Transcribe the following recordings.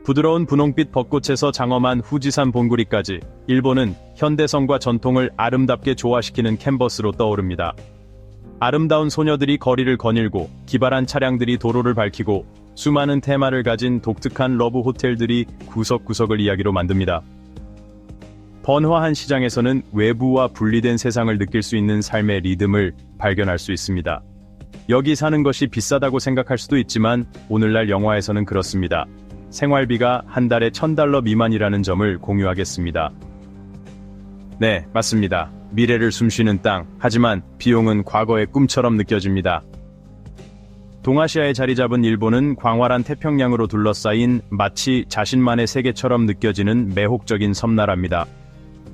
부드러운 분홍빛 벚꽃에서 장엄한 후지산 봉구리까지 일본은 현대성과 전통을 아름답게 조화시키는 캔버스로 떠오릅니다. 아름다운 소녀들이 거리를 거닐고 기발한 차량들이 도로를 밝히고 수많은 테마를 가진 독특한 러브 호텔들이 구석구석을 이야기로 만듭니다. 번화한 시장에서는 외부와 분리된 세상을 느낄 수 있는 삶의 리듬을 발견할 수 있습니다. 여기 사는 것이 비싸다고 생각할 수도 있지만 오늘날 영화에서는 그렇습니다. 생활비가 한 달에 $1,000 미만이라는 점을 공유하겠습니다. 네, 맞습니다. 미래를 숨쉬는 땅, 하지만 비용은 과거의 꿈처럼 느껴집니다. 동아시아에 자리 잡은 일본은 광활한 태평양으로 둘러싸인 마치 자신만의 세계처럼 느껴지는 매혹적인 섬나라입니다.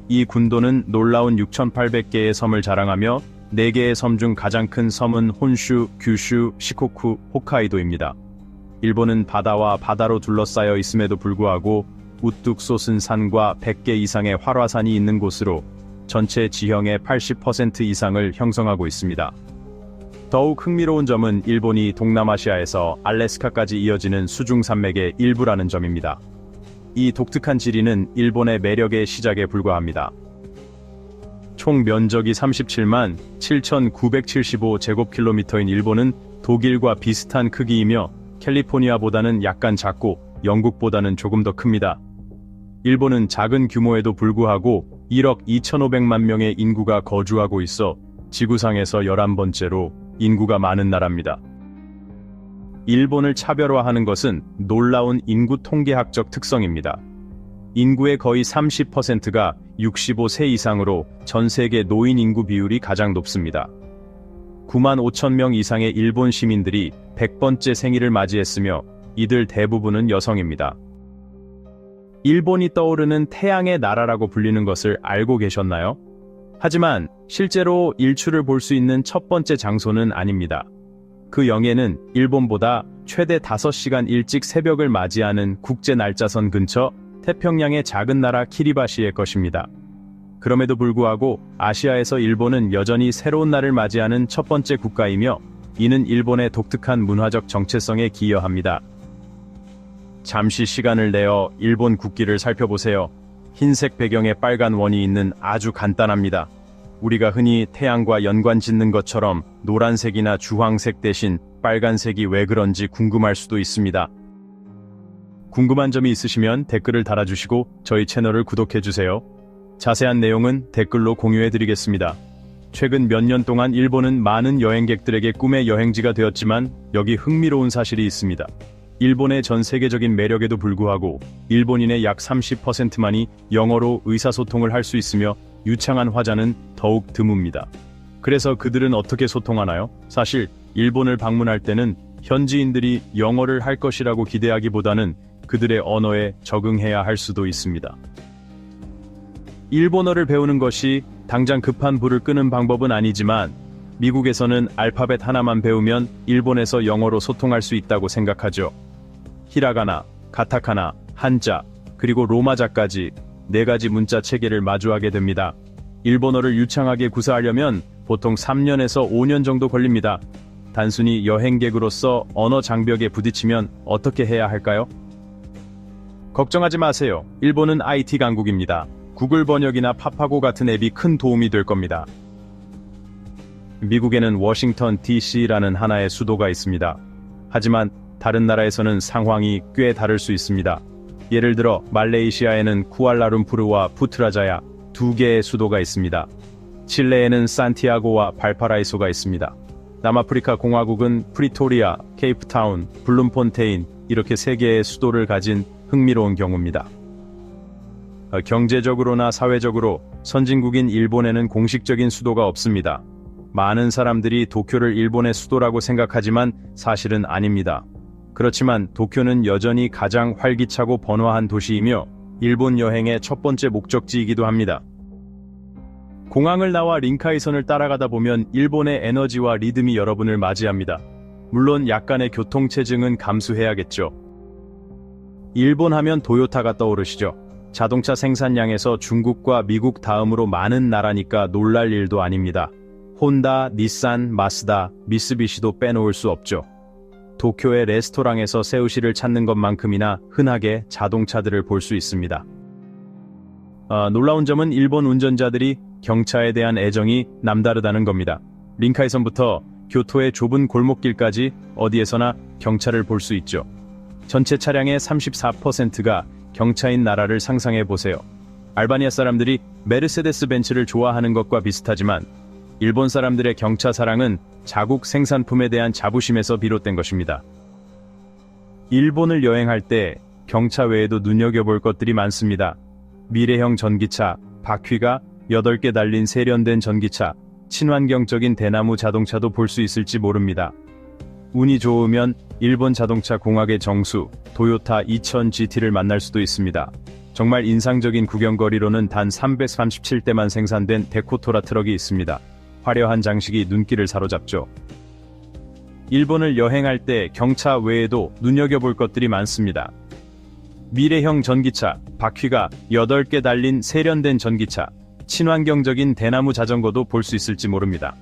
이 군도는 놀라운 6,800개의 섬을 자랑하며 4개의 섬 중 가장 큰 섬은 혼슈, 규슈, 시코쿠, 홋카이도입니다. 일본은 바다와 바다로 둘러싸여 있음에도 불구하고 우뚝 솟은 산과 100개 이상의 활화산이 있는 곳으로 전체 지형의 80% 이상을 형성하고 있습니다. 더욱 흥미로운 점은 일본이 동남아시아에서 알래스카까지 이어지는 수중산맥의 일부라는 점입니다. 이 독특한 지리는 일본의 매력의 시작에 불과합니다. 총 면적이 37만 7,975제곱킬로미터인 일본은 독일과 비슷한 크기이며 캘리포니아보다는 약간 작고 영국보다는 조금 더 큽니다. 일본은 작은 규모에도 불구하고 1억 2,500만 명의 인구가 거주하고 있어 지구상에서 11번째로 인구가 많은 나라입니다. 일본을 차별화하는 것은 놀라운 인구 통계학적 특성입니다. 인구의 거의 30%가 65세 이상으로 전 세계 노인 인구 비율이 가장 높습니다. 9만 5천 명 이상의 일본 시민들이 100번째 생일을 맞이했으며 이들 대부분은 여성입니다. 일본이 떠오르는 태양의 나라라고 불리는 것을 알고 계셨나요? 하지만 실제로 일출을 볼 수 있는 첫 번째 장소는 아닙니다. 그 영예는 일본보다 최대 5시간 일찍 새벽을 맞이하는 국제 날짜선 근처 태평양의 작은 나라 키리바시의 것입니다. 그럼에도 불구하고 아시아에서 일본은 여전히 새로운 날을 맞이하는 첫 번째 국가이며 이는 일본의 독특한 문화적 정체성에 기여합니다. 잠시 시간을 내어 일본 국기를 살펴보세요. 흰색 배경에 빨간 원이 있는 아주 간단합니다. 우리가 흔히 태양과 연관 짓는 것처럼 노란색이나 주황색 대신 빨간색이 왜 그런지 궁금할 수도 있습니다. 궁금한 점이 있으시면 댓글을 달아주시고 저희 채널을 구독해주세요. 자세한 내용은 댓글로 공유해드리겠습니다. 최근 몇 년 동안 일본은 많은 여행객들에게 꿈의 여행지가 되었지만 여기 흥미로운 사실이 있습니다. 일본의 전 세계적인 매력에도 불구하고 일본인의 약 30%만이 영어로 의사소통을 할 수 있으며 유창한 화자는 더욱 드뭅니다. 그래서 그들은 어떻게 소통하나요? 사실 일본을 방문할 때는 현지인들이 영어를 할 것이라고 기대하기보다는 그들의 언어에 적응해야 할 수도 있습니다. 일본어를 배우는 것이 당장 급한 불을 끄는 방법은 아니지만 미국에서는 알파벳 하나만 배우면 일본에서 영어로 소통할 수 있다고 생각하죠. 히라가나, 가타카나, 한자, 그리고 로마자까지 4가지 문자 체계를 마주하게 됩니다. 일본어를 유창하게 구사하려면 보통 3년에서 5년 정도 걸립니다. 단순히 여행객으로서 언어 장벽에 부딪히면 어떻게 해야 할까요? 걱정하지 마세요. 일본은 IT 강국입니다. 구글 번역이나 파파고 같은 앱이 큰 도움이 될 겁니다. 미국에는 워싱턴 DC라는 하나의 수도가 있습니다. 하지만 다른 나라에서는 상황이 꽤 다를 수 있습니다. 예를 들어 말레이시아에는 쿠알라룸푸르와 푸트라자야 2개의 수도가 있습니다. 칠레에는 산티아고와 발파라이소가 있습니다. 남아프리카 공화국은 프리토리아, 케이프타운, 블룸폰테인 이렇게 3개의 수도를 가진 흥미로운 경우입니다. 경제적으로나 사회적으로 선진국인 일본에는 공식적인 수도가 없습니다. 많은 사람들이 도쿄를 일본의 수도라고 생각하지만 사실은 아닙니다. 그렇지만 도쿄는 여전히 가장 활기차고 번화한 도시이며 일본 여행의 첫 번째 목적지이기도 합니다. 공항을 나와 린카이선을 따라가다 보면 일본의 에너지와 리듬이 여러분을 맞이합니다. 물론 약간의 교통체증은 감수해야겠죠. 일본 하면 도요타가 떠오르시죠? 자동차 생산량에서 중국과 미국 다음으로 많은 나라니까 놀랄 일도 아닙니다. 혼다, 닛산, 마쓰다, 미쓰비시도 빼놓을 수 없죠. 도쿄의 레스토랑에서 새우시를 찾는 것만큼이나 흔하게 자동차들을 볼 수 있습니다. 놀라운 점은 일본 운전자들이 경차에 대한 애정이 남다르다는 겁니다. 린카이선부터 교토의 좁은 골목길까지 어디에서나 경차를 볼 수 있죠. 전체 차량의 34%가 경차인 나라를 상상해 보세요. 알바니아 사람들이 메르세데스 벤츠를 좋아하는 것과 비슷하지만 일본 사람들의 경차 사랑은 자국 생산품에 대한 자부심에서 비롯된 것입니다. 일본을 여행할 때 경차 외에도 눈여겨볼 것들이 많습니다. 미래형 전기차, 바퀴가 8개 달린 세련된 전기차, 친환경적인 대나무 자동차도 볼 수 있을지 모릅니다. 운이 좋으면 일본 자동차 공학의 정수, 도요타 2000 GT를 만날 수도 있습니다. 정말 인상적인 구경거리로는 단 337대만 생산된 데코토라 트럭이 있습니다. 화려한 장식이 눈길을 사로잡죠. 일본을 여행할 때 경차 외에도 눈여겨볼 것들이 많습니다. 미래형 전기차, 바퀴가 8개 달린 세련된 전기차, 친환경적인 대나무 자전거도 볼 수 있을지 모릅니다.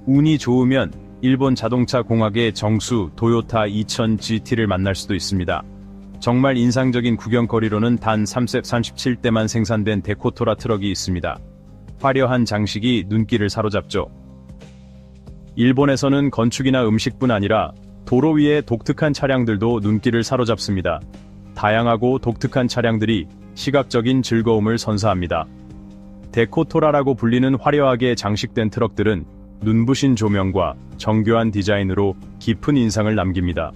운이 좋으면 일본 자동차 공학의 정수 도요타 2000 GT를 만날 수도 있습니다. 정말 인상적인 구경거리로는 단 337대만 생산된 데코토라 트럭이 있습니다. 화려한 장식이 눈길을 사로잡죠. 일본에서는 건축이나 음식뿐 아니라 도로 위의 독특한 차량들도 눈길을 사로잡습니다. 다양하고 독특한 차량들이 시각적인 즐거움을 선사합니다. 데코토라라고 불리는 화려하게 장식된 트럭들은 눈부신 조명과 정교한 디자인으로 깊은 인상을 남깁니다.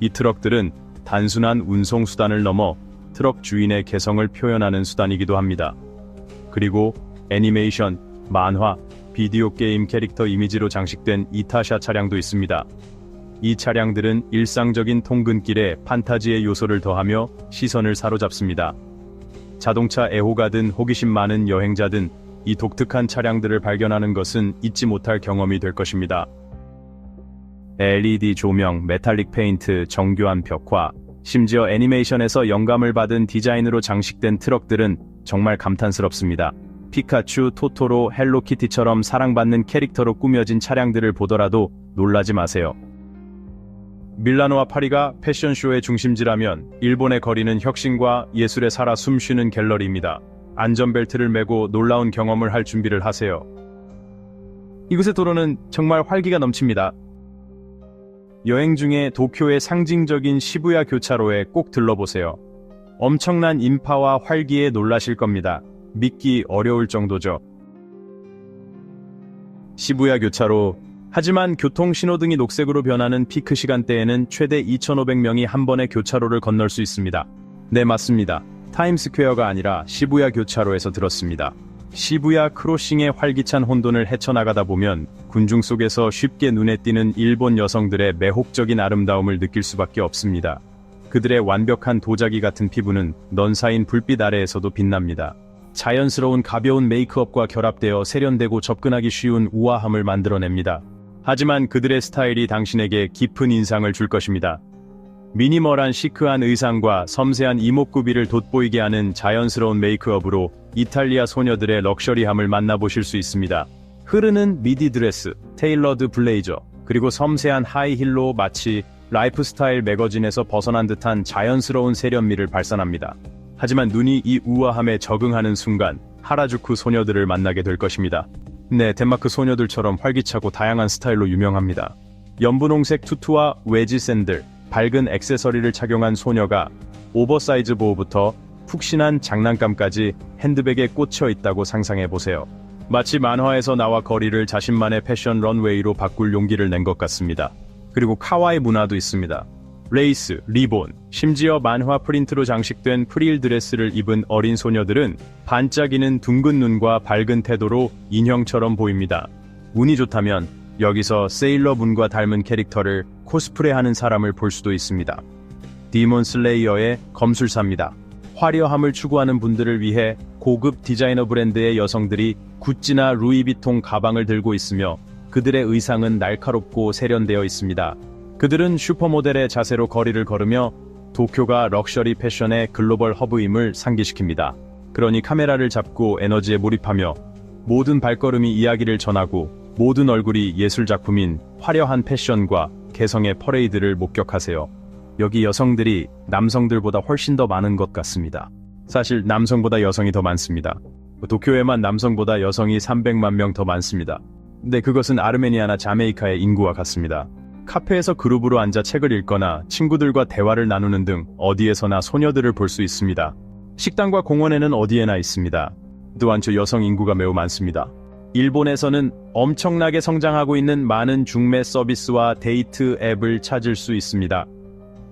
이 트럭들은 단순한 운송수단을 넘어 트럭 주인의 개성을 표현하는 수단이기도 합니다. 그리고 애니메이션, 만화, 비디오 게임 캐릭터 이미지로 장식된 이타샤 차량도 있습니다. 이 차량들은 일상적인 통근길에 판타지의 요소를 더하며 시선을 사로잡습니다. 자동차 애호가든 호기심 많은 여행자든 이 독특한 차량들을 발견하는 것은 잊지 못할 경험이 될 것입니다. LED 조명, 메탈릭 페인트, 정교한 벽화, 심지어 애니메이션에서 영감을 받은 디자인으로 장식된 트럭들은 정말 감탄스럽습니다. 피카츄, 토토로, 헬로키티처럼 사랑받는 캐릭터로 꾸며진 차량들을 보더라도 놀라지 마세요. 밀라노와 파리가 패션쇼의 중심지라면 일본의 거리는 혁신과 예술에 살아 숨쉬는 갤러리입니다. 안전벨트를 매고 놀라운 경험을 할 준비를 하세요. 이곳의 도로는 정말 활기가 넘칩니다. 여행 중에 도쿄의 상징적인 시부야 교차로에 꼭 들러보세요. 엄청난 인파와 활기에 놀라실 겁니다. 믿기 어려울 정도죠. 시부야 교차로. 하지만 교통 신호등이 녹색으로 변하는 피크 시간대에는 최대 2,500명이 한 번에 교차로를 건널 수 있습니다. 네, 맞습니다. 타임스퀘어가 아니라 시부야 교차로에서 들었습니다. 시부야 크로싱의 활기찬 혼돈을 헤쳐나가다 보면 군중 속에서 쉽게 눈에 띄는 일본 여성들의 매혹적인 아름다움을 느낄 수밖에 없습니다. 그들의 완벽한 도자기 같은 피부는 넌사인 불빛 아래에서도 빛납니다. 자연스러운 가벼운 메이크업과 결합되어 세련되고 접근하기 쉬운 우아함을 만들어냅니다. 하지만 그들의 스타일이 당신에게 깊은 인상을 줄 것입니다. 미니멀한 시크한 의상과 섬세한 이목구비를 돋보이게 하는 자연스러운 메이크업으로 이탈리아 소녀들의 럭셔리함을 만나보실 수 있습니다. 흐르는 미디 드레스, 테일러드 블레이저, 그리고 섬세한 하이힐로 마치 라이프스타일 매거진에서 벗어난 듯한 자연스러운 세련미를 발산합니다. 하지만 눈이 이 우아함에 적응하는 순간 하라주쿠 소녀들을 만나게 될 것입니다. 네, 덴마크 소녀들처럼 활기차고 다양한 스타일로 유명합니다. 연분홍색 투투와 웨지 샌들, 밝은 액세서리를 착용한 소녀가 오버사이즈 보호부터 푹신한 장난감까지 핸드백에 꽂혀 있다고 상상해보세요. 마치 만화에서 나와 거리를 자신만의 패션 런웨이로 바꿀 용기를 낸 것 같습니다. 그리고 카와이 문화도 있습니다. 레이스, 리본, 심지어 만화 프린트로 장식된 프릴 드레스를 입은 어린 소녀들은 반짝이는 둥근 눈과 밝은 태도로 인형처럼 보입니다. 운이 좋다면 여기서 세일러문과 닮은 캐릭터를 코스프레하는 사람을 볼 수도 있습니다. 디몬 슬레이어의 검술사입니다. 화려함을 추구하는 분들을 위해 고급 디자이너 브랜드의 여성들이 구찌나 루이비통 가방을 들고 있으며 그들의 의상은 날카롭고 세련되어 있습니다. 그들은 슈퍼모델의 자세로 거리를 걸으며 도쿄가 럭셔리 패션의 글로벌 허브임을 상기시킵니다. 그러니 카메라를 잡고 에너지에 몰입하며 모든 발걸음이 이야기를 전하고 모든 얼굴이 예술작품인 화려한 패션과 개성의 퍼레이드를 목격하세요. 여기 여성들이 남성들보다 훨씬 더 많은 것 같습니다. 사실 남성보다 여성이 더 많습니다. 도쿄에만 남성보다 여성이 300만 명 더 많습니다. 근데 그것은 아르메니아나 자메이카의 인구와 같습니다. 카페에서 그룹으로 앉아 책을 읽거나 친구들과 대화를 나누는 등 어디에서나 소녀들을 볼 수 있습니다. 식당과 공원에는 어디에나 있습니다. 또한 저 여성 인구가 매우 많습니다. 일본에서는 엄청나게 성장하고 있는 많은 중매 서비스와 데이트 앱을 찾을 수 있습니다.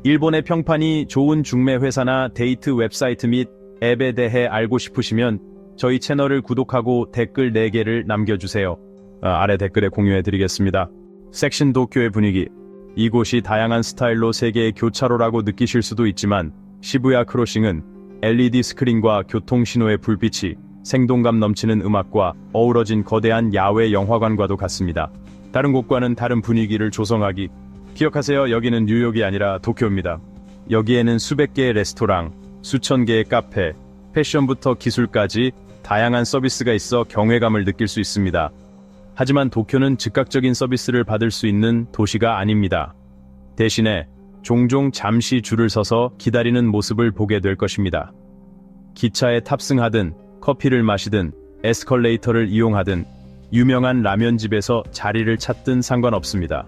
일본의 평판이 좋은 중매 회사나 데이트 웹사이트 및 앱에 대해 알고 싶으시면 저희 채널을 구독하고 댓글 4개를 남겨주세요. 아래 댓글에 공유해드리겠습니다. 섹션 도쿄의 분위기. 이곳이 다양한 스타일로 세계의 교차로라고 느끼실 수도 있지만 시부야 크로싱은 LED 스크린과 교통신호의 불빛이 생동감 넘치는 음악과 어우러진 거대한 야외 영화관과도 같습니다. 다른 곳과는 다른 분위기를 조성하기. 기억하세요. 여기는 뉴욕이 아니라 도쿄입니다. 여기에는 수백 개의 레스토랑, 수천 개의 카페, 패션부터 기술까지 다양한 서비스가 있어 경외감을 느낄 수 있습니다. 하지만 도쿄는 즉각적인 서비스를 받을 수 있는 도시가 아닙니다. 대신에 종종 잠시 줄을 서서 기다리는 모습을 보게 될 것입니다. 기차에 탑승하든 커피를 마시든 에스컬레이터를 이용하든 유명한 라면집에서 자리를 찾든 상관없습니다.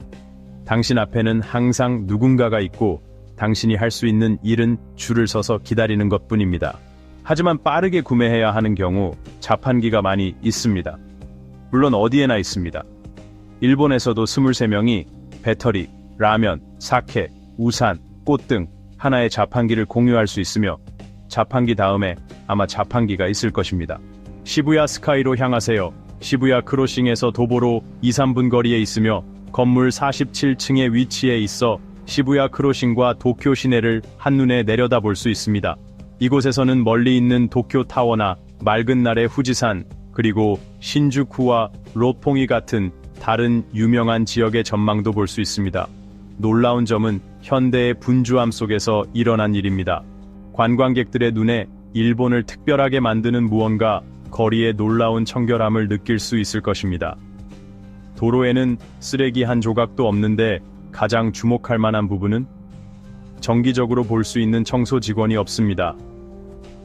당신 앞에는 항상 누군가가 있고 당신이 할 수 있는 일은 줄을 서서 기다리는 것뿐입니다. 하지만 빠르게 구매해야 하는 경우 자판기가 많이 있습니다. 물론 어디에나 있습니다. 일본에서도 23명이 배터리, 라면, 사케, 우산, 꽃 등 하나의 자판기를 공유할 수 있으며 자판기 다음에 아마 자판기가 있을 것입니다. 시부야 스카이로 향하세요. 시부야 크로싱에서 도보로 2-3분 거리에 있으며 건물 47층에 위치해 있어 시부야 크로싱과 도쿄 시내를 한눈에 내려다볼 수 있습니다. 이곳에서는 멀리 있는 도쿄 타워나 맑은 날의 후지산, 그리고 신주쿠와 로퐁이 같은 다른 유명한 지역의 전망도 볼 수 있습니다. 놀라운 점은 현대의 분주함 속에서 일어난 일입니다. 관광객들의 눈에 일본을 특별하게 만드는 무언가, 거리의 놀라운 청결함을 느낄 수 있을 것입니다. 도로에는 쓰레기 한 조각도 없는데 가장 주목할 만한 부분은 정기적으로 볼 수 있는 청소 직원이 없습니다.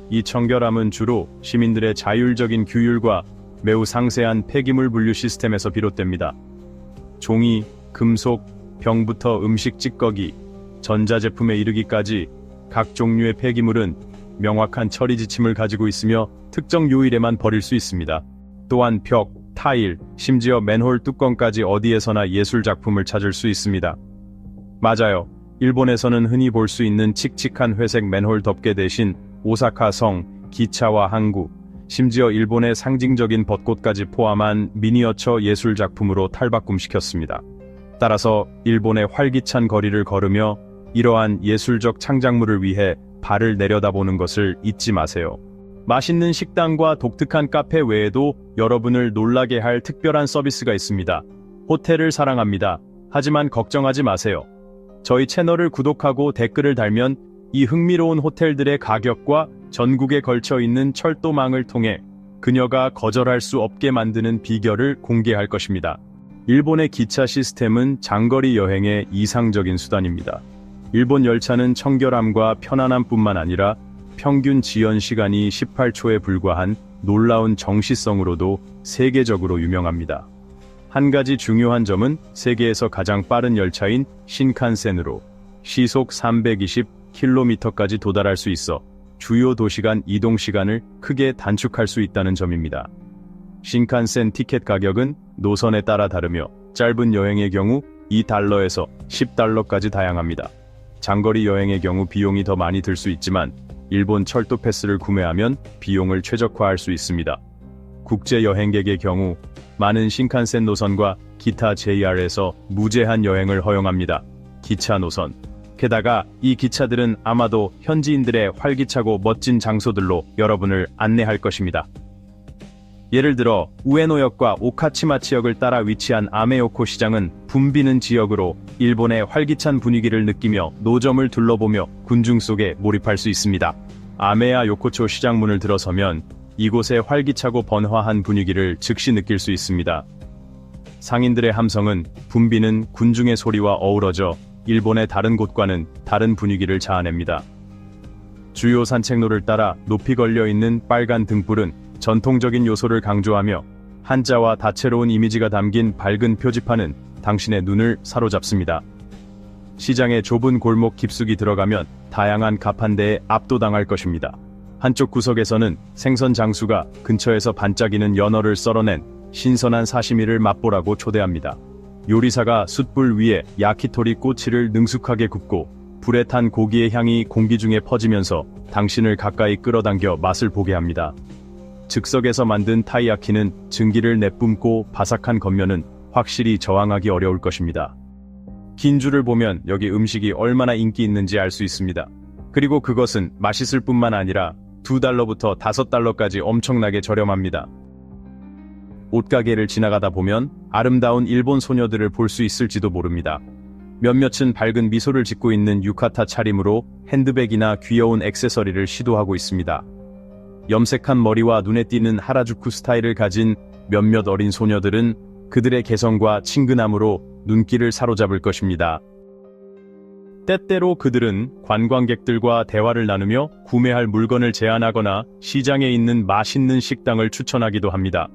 이 청결함은 주로 시민들의 자율적인 규율과 매우 상세한 폐기물 분류 시스템에서 비롯됩니다. 종이, 금속, 병부터 음식 찌꺼기, 전자제품에 이르기까지 각 종류의 폐기물은 명확한 처리 지침을 가지고 있으며 특정 요일에만 버릴 수 있습니다. 또한 벽, 타일, 심지어 맨홀 뚜껑까지 어디에서나 예술 작품을 찾을 수 있습니다. 맞아요. 일본에서는 흔히 볼 수 있는 칙칙한 회색 맨홀 덮개 대신 오사카 성, 기차와 항구, 심지어 일본의 상징적인 벚꽃까지 포함한 미니어처 예술 작품으로 탈바꿈시켰습니다. 따라서 일본의 활기찬 거리를 걸으며 이러한 예술적 창작물을 위해 발을 내려다보는 것을 잊지 마세요. 맛있는 식당과 독특한 카페 외에도 여러분을 놀라게 할 특별한 서비스가 있습니다. 호텔을 사랑합니다. 하지만 걱정하지 마세요. 저희 채널을 구독하고 댓글을 달면 이 흥미로운 호텔들의 가격과 전국에 걸쳐 있는 철도망을 통해 그녀가 거절할 수 없게 만드는 비결을 공개할 것입니다. 일본의 기차 시스템은 장거리 여행의 이상적인 수단입니다. 일본 열차는 청결함과 편안함뿐만 아니라 평균 지연 시간이 18초에 불과한 놀라운 정시성으로도 세계적으로 유명합니다. 한 가지 중요한 점은 세계에서 가장 빠른 열차인 신칸센으로 시속 320km까지 도달할 수 있어 주요 도시 간 이동 시간을 크게 단축할 수 있다는 점입니다. 신칸센 티켓 가격은 노선에 따라 다르며 짧은 여행의 경우 $2에서 $10까지 다양합니다. 장거리 여행의 경우 비용이 더 많이 들 수 있지만 일본 철도 패스를 구매하면 비용을 최적화할 수 있습니다. 국제 여행객의 경우 많은 신칸센 노선과 기타 JR에서 무제한 여행을 허용합니다. 기차 노선. 게다가 이 기차들은 아마도 현지인들의 활기차고 멋진 장소들로 여러분을 안내할 것입니다. 예를 들어 우에노역과 오카치마치역을 따라 위치한 아메요코 시장은 붐비는 지역으로 일본의 활기찬 분위기를 느끼며 노점을 둘러보며 군중 속에 몰입할 수 있습니다. 아메야 요코초 시장 문을 들어서면 이곳의 활기차고 번화한 분위기를 즉시 느낄 수 있습니다. 상인들의 함성은 붐비는 군중의 소리와 어우러져 일본의 다른 곳과는 다른 분위기를 자아냅니다. 주요 산책로를 따라 높이 걸려있는 빨간 등불은 전통적인 요소를 강조하며 한자와 다채로운 이미지가 담긴 밝은 표지판은 당신의 눈을 사로잡습니다. 시장의 좁은 골목 깊숙이 들어가면 다양한 가판대에 압도당할 것입니다. 한쪽 구석에서는 생선 장수가 근처에서 반짝이는 연어를 썰어낸 신선한 사시미를 맛보라고 초대합니다. 요리사가 숯불 위에 야키토리 꼬치를 능숙하게 굽고 불에 탄 고기의 향이 공기 중에 퍼지면서 당신을 가까이 끌어당겨 맛을 보게 합니다. 즉석에서 만든 타이야키는 증기를 내뿜고 바삭한 겉면은 확실히 저항하기 어려울 것입니다. 긴 줄을 보면 여기 음식이 얼마나 인기 있는지 알 수 있습니다. 그리고 그것은 맛있을 뿐만 아니라 $2부터 $5까지 엄청나게 저렴합니다. 옷가게를 지나가다 보면 아름다운 일본 소녀들을 볼 수 있을지도 모릅니다. 몇몇은 밝은 미소를 짓고 있는 유카타 차림으로 핸드백이나 귀여운 액세서리를 시도하고 있습니다. 염색한 머리와 눈에 띄는 하라주쿠 스타일을 가진 몇몇 어린 소녀들은 그들의 개성과 친근함으로 눈길을 사로잡을 것입니다. 때때로 그들은 관광객들과 대화를 나누며 구매할 물건을 제안하거나 시장에 있는 맛있는 식당을 추천하기도 합니다.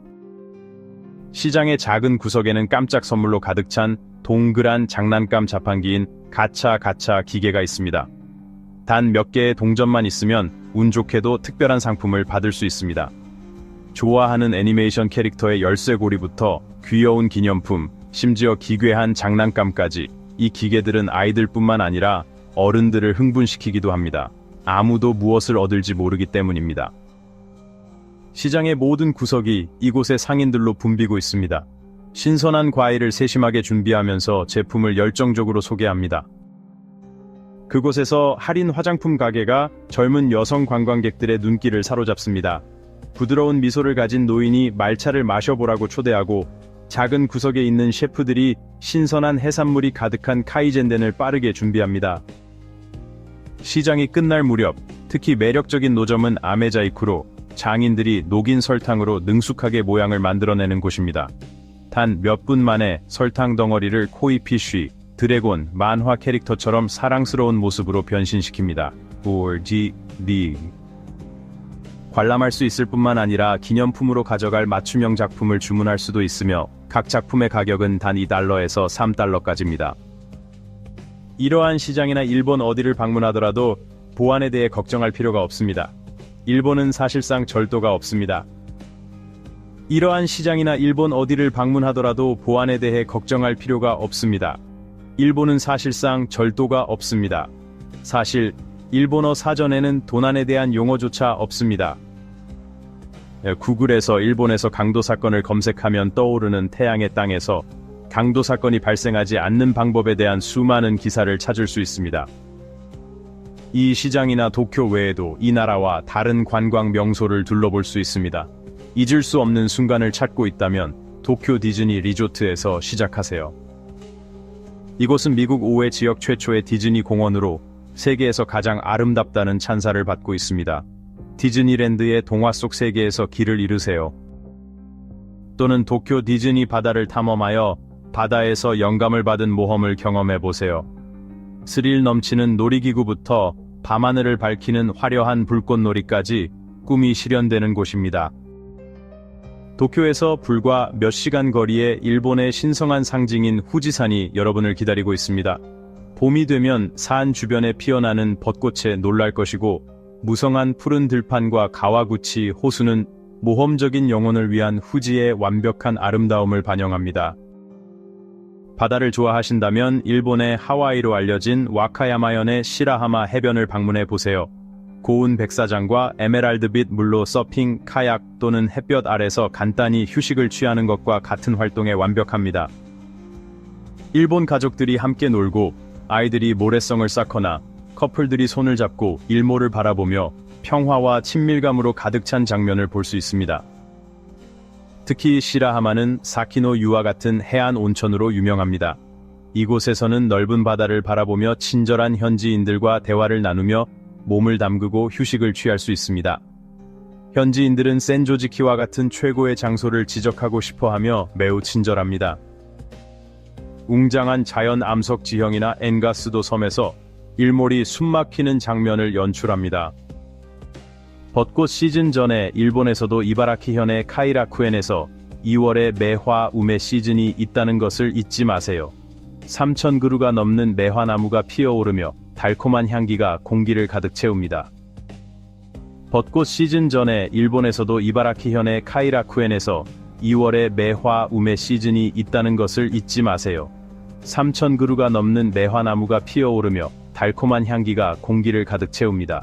시장의 작은 구석에는 깜짝 선물로 가득 찬 동그란 장난감 자판기인 가차 기계가 있습니다. 단 몇 개의 동전만 있으면 운 좋게도 특별한 상품을 받을 수 있습니다. 좋아하는 애니메이션 캐릭터의 열쇠고리부터 귀여운 기념품, 심지어 기괴한 장난감까지 이 기계들은 아이들뿐만 아니라 어른들을 흥분시키기도 합니다. 아무도 무엇을 얻을지 모르기 때문입니다. 시장의 모든 구석이 이곳의 상인들로 붐비고 있습니다. 신선한 과일을 세심하게 준비하면서 제품을 열정적으로 소개합니다. 그곳에서 할인 화장품 가게가 젊은 여성 관광객들의 눈길을 사로잡습니다. 부드러운 미소를 가진 노인이 말차를 마셔보라고 초대하고 작은 구석에 있는 셰프들이 신선한 해산물이 가득한 카이젠덴을 빠르게 준비합니다. 시장이 끝날 무렵 특히 매력적인 노점은 아메자이쿠로 장인들이 녹인 설탕으로 능숙하게 모양을 만들어내는 곳입니다. 단 몇 분 만에 설탕 덩어리를 코이피쉬, 드래곤, 만화 캐릭터처럼 사랑스러운 모습으로 변신시킵니다. 관람할 수 있을 뿐만 아니라 기념품으로 가져갈 맞춤형 작품을 주문할 수도 있으며 각 작품의 가격은 단 $2에서 $3까지입니다. 이러한 시장이나 일본 어디를 방문하더라도 보안에 대해 걱정할 필요가 없습니다. 일본은 사실상 절도가 없습니다. 이러한 시장이나 일본 어디를 방문하더라도 보안에 대해 걱정할 필요가 없습니다. 일본은 사실상 절도가 없습니다. 사실 일본어 사전에는 도난에 대한 용어조차 없습니다. 구글에서 일본에서 강도 사건을 검색하면 떠오르는 태양의 땅에서 강도 사건이 발생하지 않는 방법에 대한 수많은 기사를 찾을 수 있습니다. 이 시장이나 도쿄 외에도 이 나라와 다른 관광 명소를 둘러볼 수 있습니다. 잊을 수 없는 순간을 찾고 있다면 도쿄 디즈니 리조트에서 시작하세요. 이곳은 미국 오해 지역 최초의 디즈니 공원으로 세계에서 가장 아름답다는 찬사를 받고 있습니다. 디즈니랜드의 동화 속 세계에서 길을 잃으세요. 또는 도쿄 디즈니 바다를 탐험하여 바다에서 영감을 받은 모험을 경험해보세요. 스릴 넘치는 놀이기구부터 밤하늘을 밝히는 화려한 불꽃놀이까지 꿈이 실현되는 곳입니다. 도쿄에서 불과 몇 시간 거리에 일본의 신성한 상징인 후지산이 여러분을 기다리고 있습니다. 봄이 되면 산 주변에 피어나는 벚꽃에 놀랄 것이고 무성한 푸른 들판과 가와구치 호수는 모험적인 영혼을 위한 후지의 완벽한 아름다움을 반영합니다. 바다를 좋아하신다면 일본의 하와이로 알려진 와카야마현의 시라하마 해변을 방문해 보세요. 고운 백사장과 에메랄드빛 물로 서핑, 카약 또는 햇볕 아래서 간단히 휴식을 취하는 것과 같은 활동에 완벽합니다. 일본 가족들이 함께 놀고 아이들이 모래성을 쌓거나 커플들이 손을 잡고 일몰을 바라보며 평화와 친밀감으로 가득 찬 장면을 볼 수 있습니다. 특히 시라하마는 사키노 유와 같은 해안 온천으로 유명합니다. 이곳에서는 넓은 바다를 바라보며 친절한 현지인들과 대화를 나누며 몸을 담그고 휴식을 취할 수 있습니다. 현지인들은 센조지키와 같은 최고의 장소를 지적하고 싶어하며 매우 친절합니다. 웅장한 자연 암석 지형이나 엔가스도 섬에서 일몰이 숨막히는 장면을 연출합니다. 벚꽃 시즌 전에 일본에서도 이바라키현의 카이라쿠엔에서 2월에 매화 우메 시즌이 있다는 것을 잊지 마세요. 3,000그루가 넘는 매화나무가 피어오르며 달콤한 향기가 공기를 가득 채웁니다. 벚꽃 시즌 전에 일본에서도 이바라키현의 카이라쿠엔에서 2월에 매화 우메 시즌이 있다는 것을 잊지 마세요. 3,000그루가 넘는 매화나무가 피어오르며 달콤한 향기가 공기를 가득 채웁니다.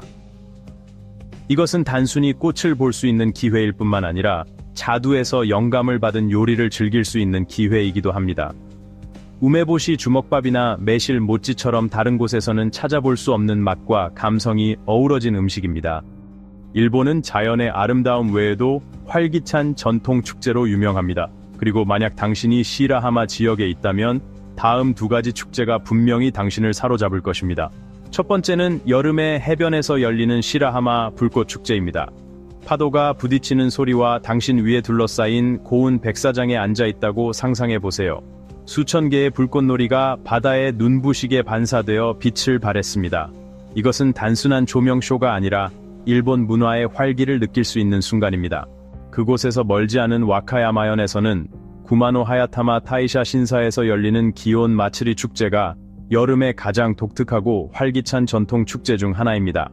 이것은 단순히 꽃을 볼 수 있는 기회일 뿐만 아니라 자두에서 영감을 받은 요리를 즐길 수 있는 기회이기도 합니다. 우메보시 주먹밥이나 매실 모찌처럼 다른 곳에서는 찾아볼 수 없는 맛과 감성이 어우러진 음식입니다. 일본은 자연의 아름다움 외에도 활기찬 전통 축제로 유명합니다. 그리고 만약 당신이 시라하마 지역에 있다면 다음 두 가지 축제가 분명히 당신을 사로잡을 것입니다. 첫 번째는 여름에 해변에서 열리는 시라하마 불꽃 축제입니다. 파도가 부딪히는 소리와 당신 위에 둘러싸인 고운 백사장에 앉아 있다고 상상해 보세요. 수천 개의 불꽃놀이가 바다의 눈부시게 반사되어 빛을 발했습니다. 이것은 단순한 조명쇼가 아니라 일본 문화의 활기를 느낄 수 있는 순간입니다. 그곳에서 멀지 않은 와카야마현에서는 구마노 하야타마 타이샤 신사에서 열리는 기온 마츠리 축제가 여름의 가장 독특하고 활기찬 전통 축제 중 하나입니다.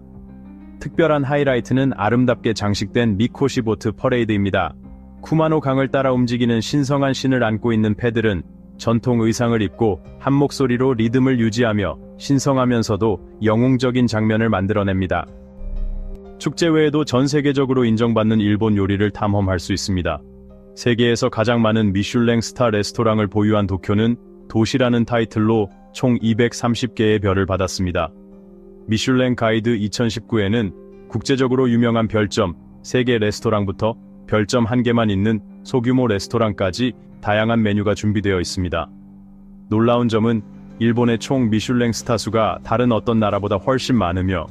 특별한 하이라이트는 아름답게 장식된 미코시 보트 퍼레이드입니다. 쿠마노 강을 따라 움직이는 신성한 신을 안고 있는 패들은 전통 의상을 입고 한 목소리로 리듬을 유지하며 신성하면서도 영웅적인 장면을 만들어냅니다. 축제 외에도 전 세계적으로 인정받는 일본 요리를 탐험할 수 있습니다. 세계에서 가장 많은 미슐랭 스타 레스토랑을 보유한 도쿄는 도시라는 타이틀로 총 230개의 별을 받았습니다. 미슐랭 가이드 2019에는 국제적으로 유명한 별점 3개 레스토랑부터 별점 1개만 있는 소규모 레스토랑까지 다양한 메뉴가 준비되어 있습니다. 놀라운 점은 일본의 총 미슐랭 스타 수가 다른 어떤 나라보다 훨씬 많으며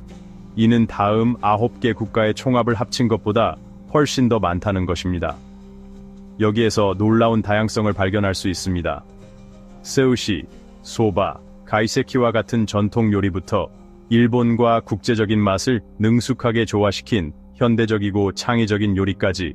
이는 다음 9개 국가의 총합을 합친 것보다 훨씬 더 많다는 것입니다. 여기에서 놀라운 다양성을 발견할 수 있습니다. 스시, 소바, 가이세키와 같은 전통 요리부터 일본과 국제적인 맛을 능숙하게 조화시킨 현대적이고 창의적인 요리까지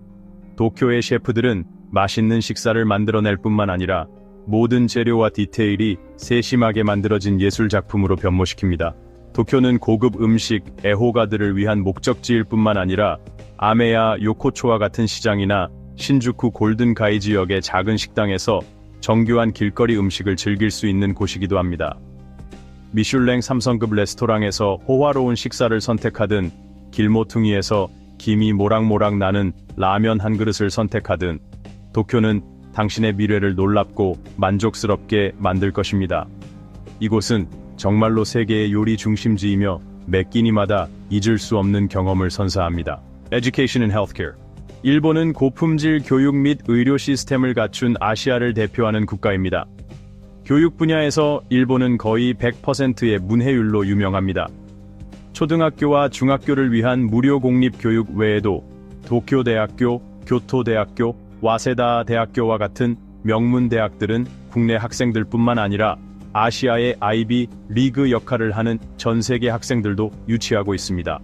도쿄의 셰프들은 맛있는 식사를 만들어낼 뿐만 아니라 모든 재료와 디테일이 세심하게 만들어진 예술 작품으로 변모시킵니다. 도쿄는 고급 음식, 애호가들을 위한 목적지일 뿐만 아니라 아메야 요코초와 같은 시장이나 신주쿠 골든가이 지역의 작은 식당에서 정교한 길거리 음식을 즐길 수 있는 곳이기도 합니다. 미슐랭 3성급 레스토랑에서 호화로운 식사를 선택하든 길모퉁이에서 김이 모락모락 나는 라면 한 그릇을 선택하든 도쿄는 당신의 미래를 놀랍고 만족스럽게 만들 것입니다. 이곳은 정말로 세계의 요리 중심지이며 매 끼니마다 잊을 수 없는 경험을 선사합니다. Education and Healthcare. 일본은 고품질 교육 및 의료 시스템을 갖춘 아시아를 대표하는 국가입니다. 교육 분야에서 일본은 거의 100%의 문해율로 유명합니다. 초등학교와 중학교를 위한 무료 공립교육 외에도 도쿄대학교, 교토대학교, 와세다 대학교와 같은 명문 대학들은 국내 학생들뿐만 아니라 아시아의 아이비 리그 역할을 하는 전 세계 학생들도 유치하고 있습니다.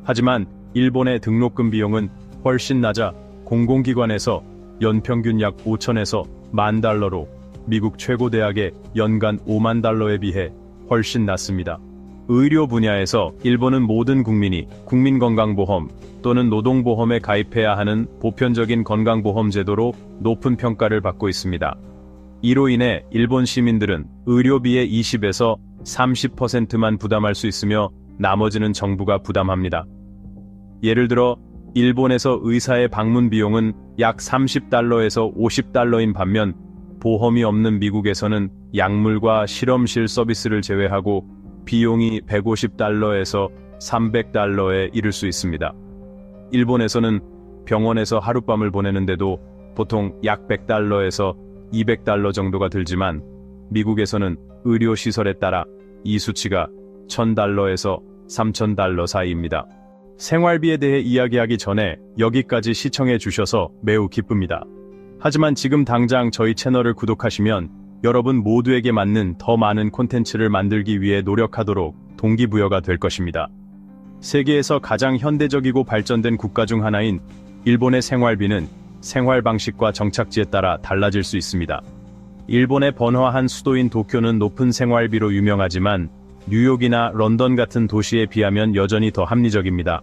하지만 일본의 등록금 비용은 훨씬 낮아 공공기관에서 연평균 약 5천에서 10,000달러로 미국 최고 대학의 연간 5만 달러에 비해 훨씬 낮습니다. 의료 분야에서 일본은 모든 국민이 국민건강보험 또는 노동보험에 가입해야 하는 보편적인 건강보험 제도로 높은 평가를 받고 있습니다. 이로 인해 일본 시민들은 의료비의 20에서 30%만 부담할 수 있으며 나머지는 정부가 부담합니다. 예를 들어 일본에서 의사의 방문 비용은 약 30달러에서 50달러인 반면 보험이 없는 미국에서는 약물과 실험실 서비스를 제외하고 비용이 150달러에서 300달러에 이를 수 있습니다. 일본에서는 병원에서 하룻밤을 보내는데도 보통 약 100달러에서 200달러 정도가 들지만 미국에서는 의료시설에 따라 이 수치가 1000달러에서 3000달러 사이입니다. 생활비에 대해 이야기하기 전에 여기까지 시청해 주셔서 매우 기쁩니다. 하지만 지금 당장 저희 채널을 구독하시면 여러분 모두에게 맞는 더 많은 콘텐츠를 만들기 위해 노력하도록 동기부여가 될 것입니다. 세계에서 가장 현대적이고 발전된 국가 중 하나인 일본의 생활비는 생활 방식과 정착지에 따라 달라질 수 있습니다. 일본의 번화한 수도인 도쿄는 높은 생활비로 유명하지만 뉴욕이나 런던 같은 도시에 비하면 여전히 더 합리적입니다.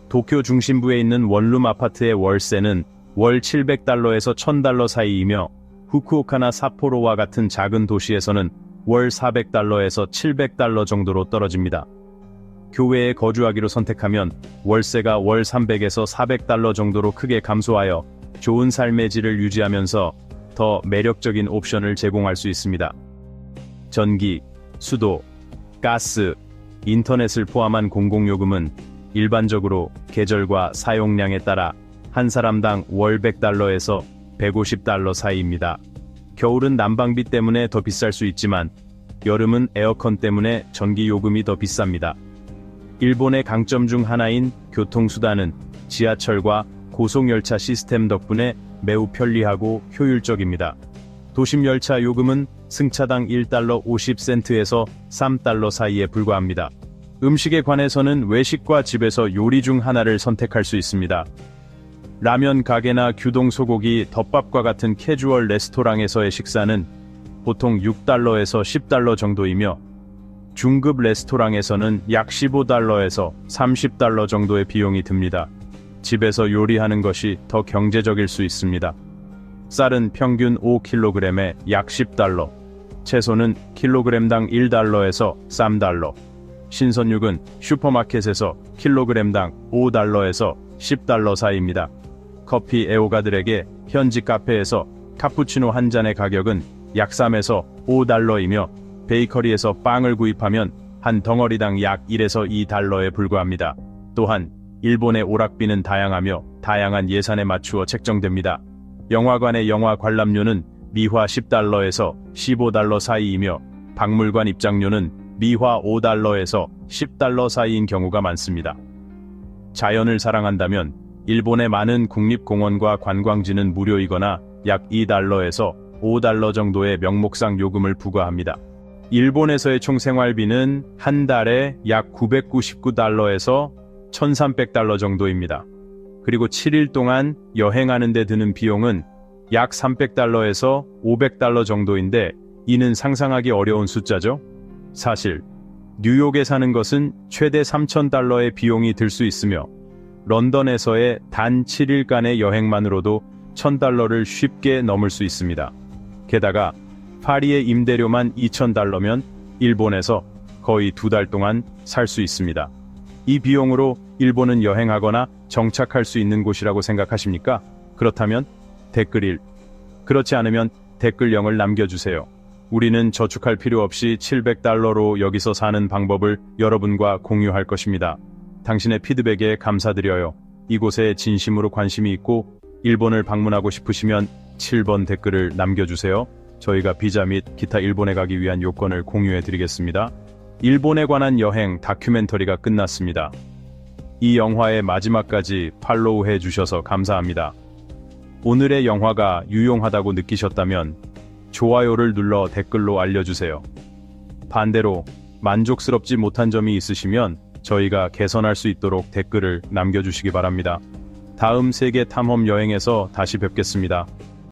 도쿄 중심부에 있는 원룸 아파트의 월세는 월 700달러에서 1000달러 사이이며 후쿠오카나 삿포로와 같은 작은 도시에서는 월 400달러에서 700달러 정도로 떨어집니다. 교외에 거주하기로 선택하면 월세가 월 300에서 400달러 정도로 크게 감소하여 좋은 삶의 질을 유지하면서 더 매력적인 옵션을 제공할 수 있습니다. 전기, 수도, 가스, 인터넷을 포함한 공공요금은 일반적으로 계절과 사용량에 따라 한 사람당 월 100달러에서 150달러 사이입니다. 겨울은 난방비 때문에 더 비쌀 수 있지만 여름은 에어컨 때문에 전기요금이 더 비쌉니다. 일본의 강점 중 하나인 교통수단은 지하철과 고속열차 시스템 덕분에 매우 편리하고 효율적입니다. 도심열차 요금은 승차당 1달러 50센트에서 3달러 사이에 불과합니다. 음식에 관해서는 외식과 집에서 요리 중 하나를 선택할 수 있습니다. 라면 가게나 규동 소고기, 덮밥과 같은 캐주얼 레스토랑에서의 식사는 보통 6달러에서 10달러 정도이며 중급 레스토랑에서는 약 15달러에서 30달러 정도의 비용이 듭니다. 집에서 요리하는 것이 더 경제적일 수 있습니다. 쌀은 평균 5kg에 약 10달러, 채소는 킬로그램당 1달러에서 3달러, 신선육은 슈퍼마켓에서 킬로그램당 5달러에서 10달러 사이입니다. 커피 애호가들에게 현지 카페에서 카푸치노 한 잔의 가격은 약 3에서 5달러이며 베이커리에서 빵을 구입하면 한 덩어리당 약 1에서 2달러에 불과합니다. 또한 일본의 오락비는 다양하며 다양한 예산에 맞추어 책정됩니다. 영화관의 영화 관람료는 미화 10달러에서 15달러 사이이며 박물관 입장료는 미화 5달러에서 10달러 사이인 경우가 많습니다. 자연을 사랑한다면 일본의 많은 국립공원과 관광지는 무료이거나 약 2달러에서 5달러 정도의 명목상 요금을 부과합니다. 일본에서의 총 생활비는 한 달에 약 999달러에서 1300달러 정도입니다. 그리고 7일 동안 여행하는 데 드는 비용은 약 300달러에서 500달러 정도인데 이는 상상하기 어려운 숫자죠? 사실 뉴욕에 사는 것은 최대 3000달러의 비용이 들 수 있으며 런던에서의 단 7일간의 여행만으로도 1000달러를 쉽게 넘을 수 있습니다. 게다가 파리의 임대료만 2000달러면 일본에서 거의 2달 동안 살 수 있습니다. 이 비용으로 일본은 여행하거나 정착할 수 있는 곳이라고 생각하십니까? 그렇다면 댓글 1, 그렇지 않으면 댓글 0을 남겨주세요. 우리는 저축할 필요 없이 700달러로 여기서 사는 방법을 여러분과 공유할 것입니다. 당신의 피드백에 감사드려요. 이곳에 진심으로 관심이 있고 일본을 방문하고 싶으시면 7번 댓글을 남겨주세요. 저희가 비자 및 기타 일본에 가기 위한 요건을 공유해 드리겠습니다. 일본에 관한 여행 다큐멘터리가 끝났습니다. 이 영화의 마지막까지 팔로우 해 주셔서 감사합니다. 오늘의 영화가 유용하다고 느끼셨다면 좋아요를 눌러 댓글로 알려주세요. 반대로 만족스럽지 못한 점이 있으시면 저희가 개선할 수 있도록 댓글을 남겨주시기 바랍니다. 다음 세계 탐험 여행에서 다시 뵙겠습니다.